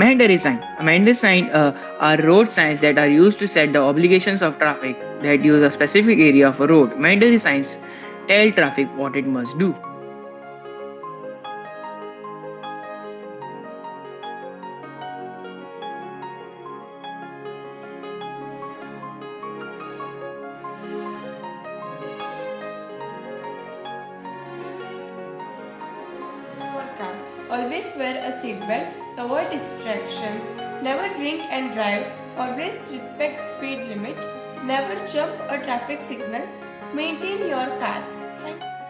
Mandatory sign. A mandatory sign are road signs that are used to set the obligations of traffic that use a specific area of a road. Mandatory signs tell traffic what it must do. For car, always wear a seatbelt, avoid distractions, never drink and drive, always respect speed limit, never jump a traffic signal, maintain your car. Thank you.